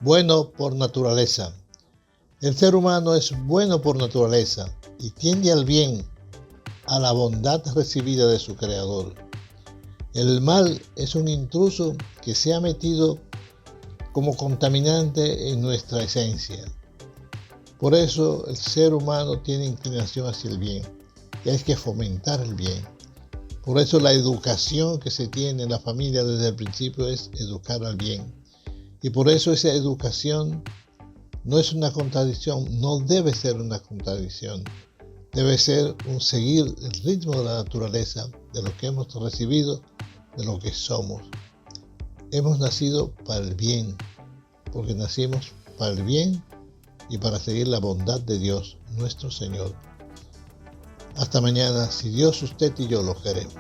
bueno por naturaleza. El ser humano es bueno por naturaleza y tiende al bien, a la bondad recibida de su Creador. El mal es un intruso que se ha metido como contaminante en nuestra esencia. Por eso el ser humano tiene inclinación hacia el bien y hay que fomentar el bien. Por eso la educación que se tiene en la familia desde el principio es educar al bien. Y por eso esa educación no es una contradicción, no debe ser una contradicción. Debe ser un seguir el ritmo de la naturaleza, de lo que hemos recibido, de lo que somos. Hemos nacido para el bien, porque nacimos para el bien y para seguir la bondad de Dios, nuestro Señor. Hasta mañana, si Dios, usted y yo lo queremos.